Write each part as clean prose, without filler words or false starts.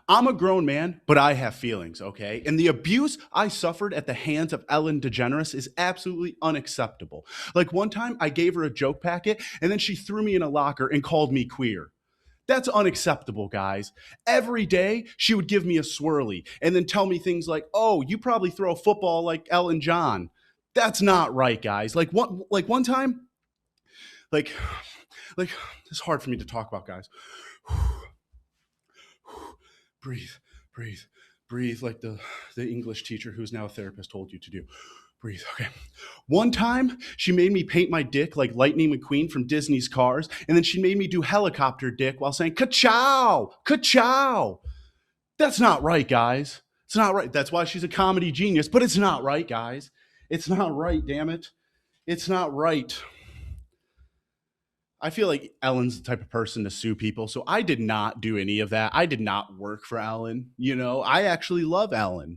I'm a grown man, but I have feelings, okay? And the abuse I suffered at the hands of Ellen DeGeneres is absolutely unacceptable. Like one time I gave her a joke packet and then she threw me in a locker and called me queer. That's unacceptable, guys. Every day she would give me a swirly and then tell me things like, "Oh, you probably throw a football like Ellen John." That's not right, guys. Like one time, like like it's hard for me to talk about, guys. Breathe, breathe, breathe, like the English teacher who's now a therapist told you to do. Breathe. Okay. One time, she made me paint my dick like Lightning McQueen from Disney's Cars, and then she made me do helicopter dick while saying "ka-chow, ka-chow." That's not right, guys. It's not right. That's why she's a comedy genius, but it's not right, guys. It's not right, damn it. It's not right. I feel like Ellen's the type of person to sue people. So I did not do any of that. I did not work for Ellen. I actually love Ellen.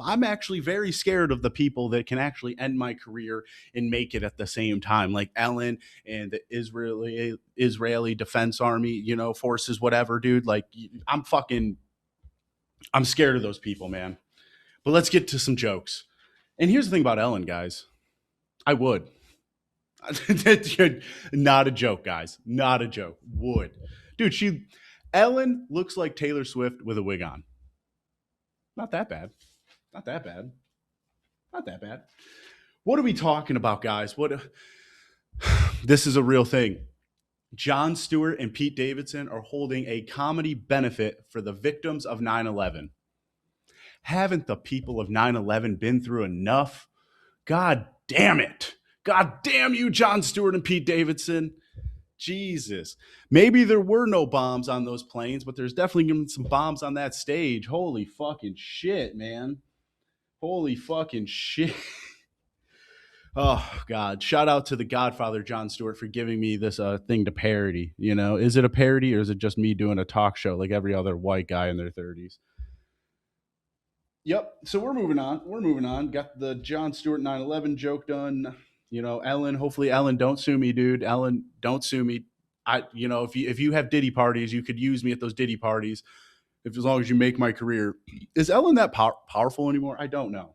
I'm actually very scared of the people that can actually end my career and make it at the same time, like Ellen and the Israeli Defense Army, forces, whatever, dude. Like I'm scared of those people, man. But let's get to some jokes. And here's the thing about Ellen, guys. I would. Not a joke, guys. Not a joke. Would. Dude, Ellen looks like Taylor Swift with a wig on. Not that bad. Not that bad. Not that bad. What are we talking about, guys? This is a real thing. Jon Stewart and Pete Davidson are holding a comedy benefit for the victims of 9/11. Haven't the people of 9/11 been through enough? God damn it. God damn you, Jon Stewart and Pete Davidson. Jesus. Maybe there were no bombs on those planes, but there's definitely going to be some bombs on that stage. Holy fucking shit, man. Holy fucking shit. Oh, God. Shout out to the Godfather, Jon Stewart, for giving me this thing to parody. Is it a parody or is it just me doing a talk show like every other white guy in their 30s? Yep. So we're moving on. We're moving on. Got the Jon Stewart 9/11 joke done. Ellen, hopefully Ellen, don't sue me, dude. Ellen, don't sue me. If you have Diddy parties, you could use me at those Diddy parties. As long as you make my career. Is Ellen that powerful anymore? I don't know.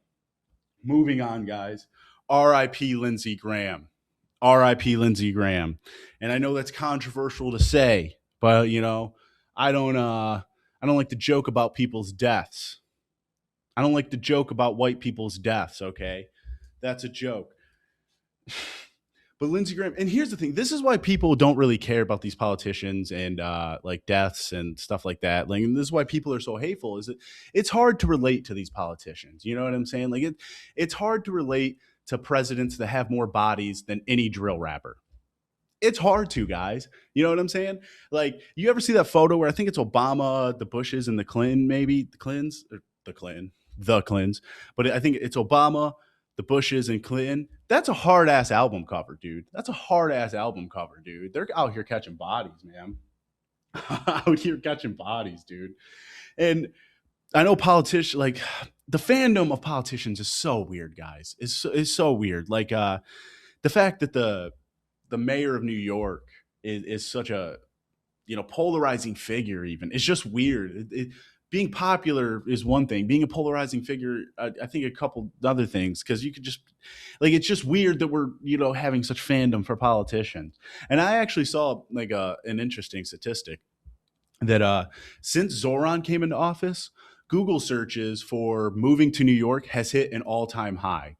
Moving on, guys. R.I.P. Lindsey Graham. R.I.P. Lindsey Graham. And I know that's controversial to say, but I don't like to joke about people's deaths. I don't like to joke about white people's deaths, okay? That's a joke. But Lindsey Graham, and here's the thing, this is why people don't really care about these politicians and like deaths and stuff like that. Like, and this is why people are so hateful, is that it's hard to relate to these politicians. You know what I'm saying? Like it's hard to relate to presidents that have more bodies than any drill rapper. It's hard to, guys. You know what I'm saying? Like, you ever see that photo where I think it's Obama, the Bushes, and the Clinton, maybe the Clintons, but I think it's Obama, the Bushes, and Clinton. That's a hard ass album cover, dude. That's a hard ass album cover, dude. They're out here catching bodies, man. Out here catching bodies, dude. And I know politicians, like the fandom of politicians is so weird, guys. It's so weird. Like the fact that the mayor of New York is such a polarizing figure. Even it's just weird. Being popular is one thing. Being a polarizing figure, I think a couple other things, because you could just it's just weird that we're having such fandom for politicians. And I actually saw like an interesting statistic that since Zohran came into office, Google searches for moving to New York has hit an all-time high.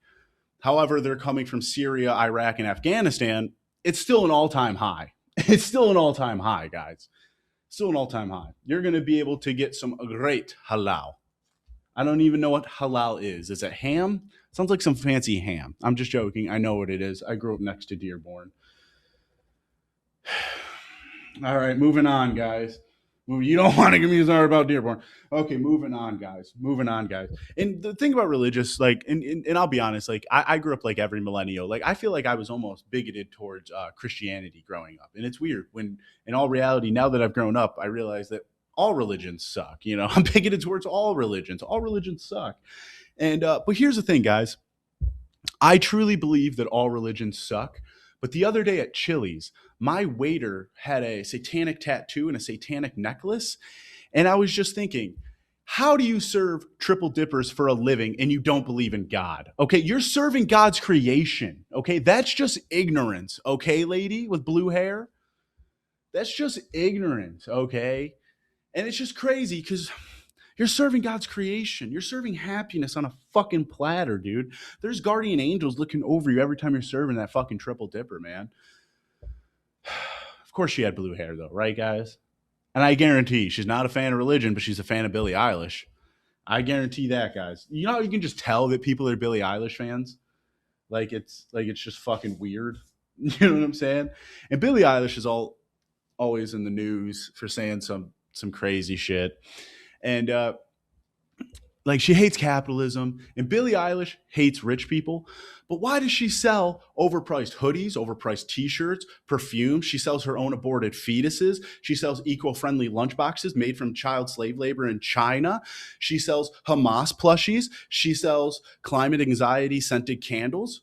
However, they're coming from Syria, Iraq, and Afghanistan. It's still an all-time high. It's still an all-time high, guys. Still an all-time high. You're going to be able to get some great halal. I don't even know what halal is. Is it ham? Sounds like some fancy ham. I'm just joking. I know what it is. I grew up next to Dearborn. All right, moving on, guys. You don't want to give me a story about Dearborn. Okay, moving on, guys. Moving on, guys. And the thing about religious, like, and I'll be honest, like, I grew up like every millennial. Like, I feel like I was almost bigoted towards Christianity growing up. And it's weird when, in all reality, now that I've grown up, I realize that all religions suck. I'm bigoted towards all religions. All religions suck. And, but here's the thing, guys. I truly believe that all religions suck. But the other day at Chili's, my waiter had a satanic tattoo and a satanic necklace. And I was just thinking, How do you serve triple dippers for a living and you don't believe in God? Okay, you're serving God's creation. Okay, that's just ignorance. Okay, lady with blue hair, that's just ignorance. Okay, and it's just crazy because you're serving God's creation. You're serving happiness on a fucking platter, dude. There's guardian angels looking over you every time you're serving that fucking triple dipper, man. Of course, she had blue hair though, right, guys? And I guarantee she's not a fan of religion, but she's a fan of Billie Eilish. I guarantee that, guys. You know how you can just tell that people are Billie Eilish fans? Like it's just fucking weird. You know what I'm saying? And Billie Eilish is always in the news for saying some crazy shit. And like she hates capitalism, and Billie Eilish hates rich people. But why does she sell overpriced hoodies, overpriced t-shirts, perfume? She sells her own aborted fetuses. She sells eco-friendly lunchboxes made from child slave labor in China. She sells Hamas plushies. She sells climate anxiety scented candles.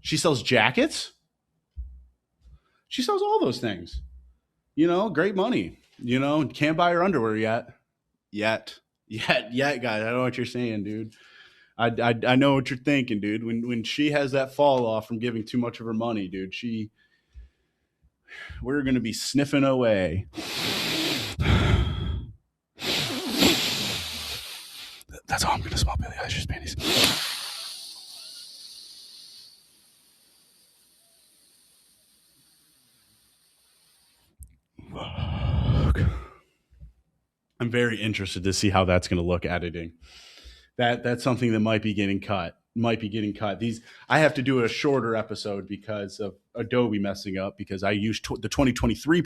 She sells jackets. She sells all those things. You know, great money. You know, can't buy her underwear yet, guys. I know what you're saying, dude. I know what you're thinking, dude. When she has that fall off from giving too much of her money, dude, we're gonna be sniffing away. That's how I'm gonna smell Billie Eilish's panties. I'm very interested to see how that's gonna look editing. That's something that might be getting cut. These I have to do a shorter episode because of Adobe messing up because I used the 2023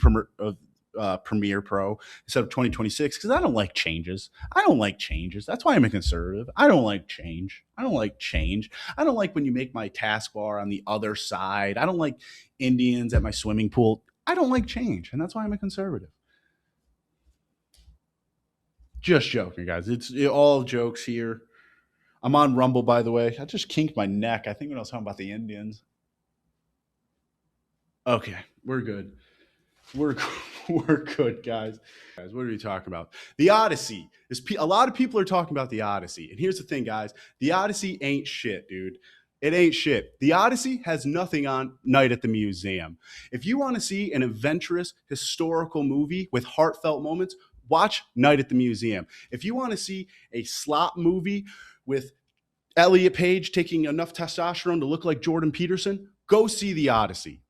Premiere Pro instead of 2026 because I don't like changes. That's why I'm a conservative. I don't like change. I don't like when you make my taskbar on the other side. I don't like Indians at my swimming pool. I don't like change, and that's why I'm a conservative. Just joking, guys. It's all jokes here. I'm on Rumble, by the way. I just kinked my neck. I think when I was talking about the Indians. Okay, we're good. We're we're good, guys. Guys, what are we talking about? The Odyssey. A lot of people are talking about the Odyssey, and here's the thing, guys. The Odyssey ain't shit, dude. It ain't shit. The Odyssey has nothing on Night at the Museum. If you want to see an adventurous historical movie with heartfelt moments, watch Night at the Museum. If you want to see a slop movie with Elliot Page taking enough testosterone to look like Jordan Peterson, go see The Odyssey.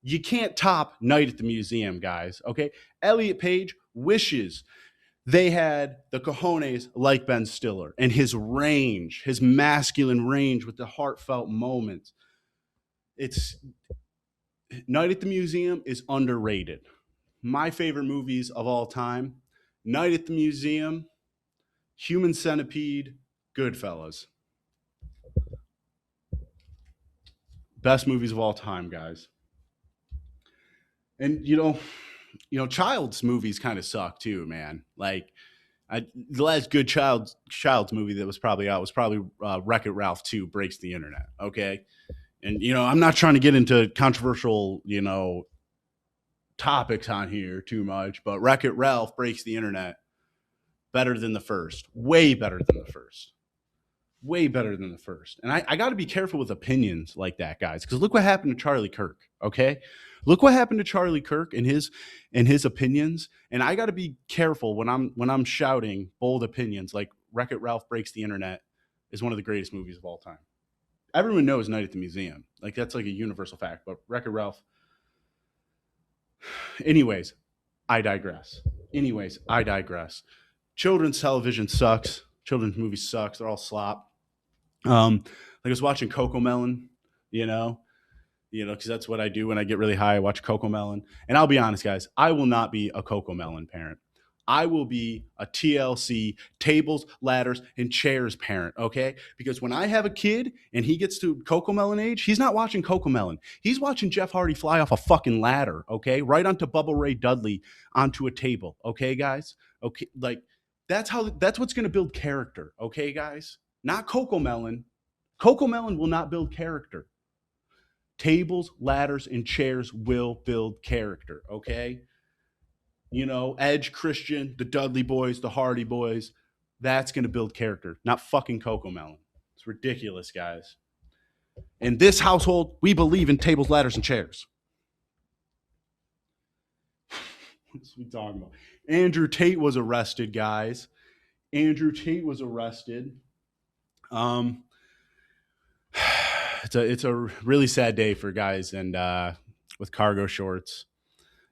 You can't top Night at the Museum, guys. Okay. Elliot Page wishes they had the cojones like Ben Stiller and his range, his masculine range with the heartfelt moments. It's Night at the Museum is underrated. My favorite movies of all time: Night at the Museum, Human Centipede, Goodfellas. Best movies of all time, guys. And Child's movies kind of suck too, man. Like the last good child's movie that was probably out was probably Wreck-It Ralph 2 Breaks the Internet. Okay, and I'm not trying to get into controversial topics on here too much, but Wreck-It Ralph Breaks the Internet better than the first, way better than the first. Way better than the first. And I got to be careful with opinions like that, guys, because look what happened to Charlie Kirk. Okay, look what happened to Charlie Kirk and his opinions. And I got to be careful when I'm shouting bold opinions like Wreck-It Ralph Breaks the Internet is one of the greatest movies of all time. Everyone knows Night at the Museum, like that's like a universal fact. But Wreck-It Ralph. Anyways, I digress. Children's television sucks. Children's movies sucks. They're all slop. Like I was watching Coco Melon, because that's what I do when I get really high. I watch Coco Melon, and I'll be honest, guys, I will not be a Coco Melon parent. I will be a TLC tables, ladders, and chairs parent. Okay, because when I have a kid and he gets to Coco Melon age, he's not watching Coco Melon. He's watching Jeff Hardy fly off a fucking ladder. Okay, right onto Bubba Ray Dudley onto a table. Okay, guys. Okay, like that's what's going to build character. Okay, guys. Not Coco Melon. Coco Melon will not build character. Tables, ladders, and chairs will build character, okay? Edge, Christian, the Dudley Boys, the Hardy Boys. That's going to build character, not fucking Coco Melon. It's ridiculous, guys. In this household, we believe in tables, ladders, and chairs. What's we talking about? Andrew Tate was arrested, guys. Andrew Tate was arrested. Um, it's a really sad day for guys and with cargo shorts.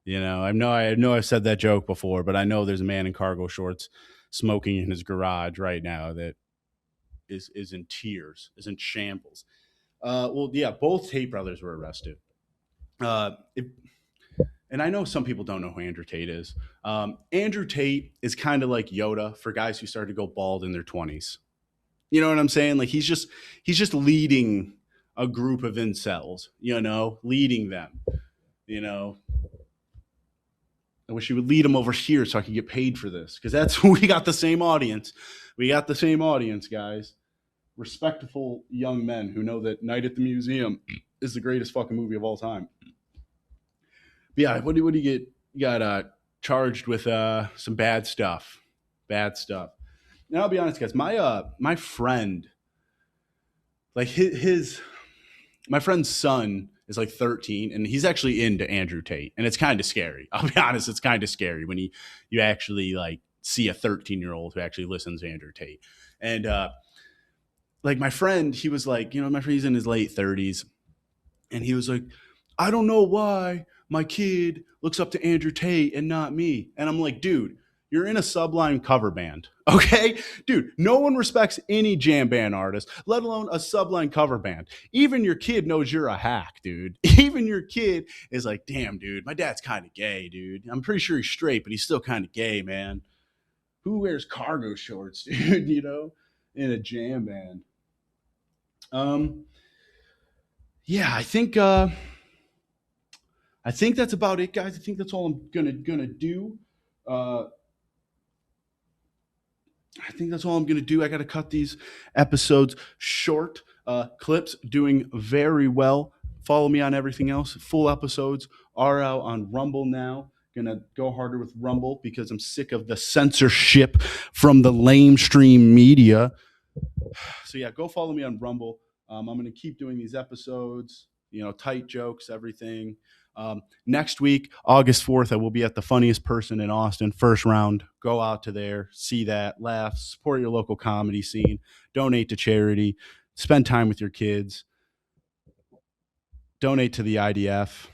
I know I've said that joke before, but I know there's a man in cargo shorts smoking in his garage right now that is in tears, is in shambles. Well, yeah, both Tate brothers were arrested. It, and I know some people don't know who Andrew Tate is. Andrew Tate is kind of like Yoda for guys who started to go bald in their 20s. You know what I'm saying? Like he's just leading a group of incels, leading them. You know, I wish he would lead them over here so I could get paid for this because we got the same audience. We got the same audience, guys. Respectful young men who know that Night at the Museum is the greatest fucking movie of all time. But yeah, what do you get? You got charged with some bad stuff. Bad stuff. Now I'll be honest, guys. My friend, like my friend's son is like 13, and he's actually into Andrew Tate, and it's kind of scary. I'll be honest, it's kind of scary when you actually like see a 13-year-old who actually listens to Andrew Tate. And like my friend, he was like, my friend, he's in his late 30s, and he was like, I don't know why my kid looks up to Andrew Tate and not me. And I'm like, dude, you're in a Sublime cover band, okay? Dude, no one respects any jam band artist, let alone a Sublime cover band. Even your kid knows you're a hack, dude. Even your kid is like, damn, dude, my dad's kind of gay, dude. I'm pretty sure he's straight, but he's still kind of gay, man. Who wears cargo shorts, dude, in a jam band? Yeah, I think that's about it, guys. I think that's all I'm gonna do. I think that's all I'm going to do. I got to cut these episodes short. Clips doing very well. Follow me on everything else. Full episodes are out on Rumble now. Going to go harder with Rumble because I'm sick of the censorship from the lamestream media. So yeah, go follow me on Rumble. I'm going to keep doing these episodes, tight jokes, everything. Next week, August 4th, I will be at the Funniest Person in Austin, first round. Go out to there, see that, laugh, support your local comedy scene, donate to charity, spend time with your kids, donate to the IDF.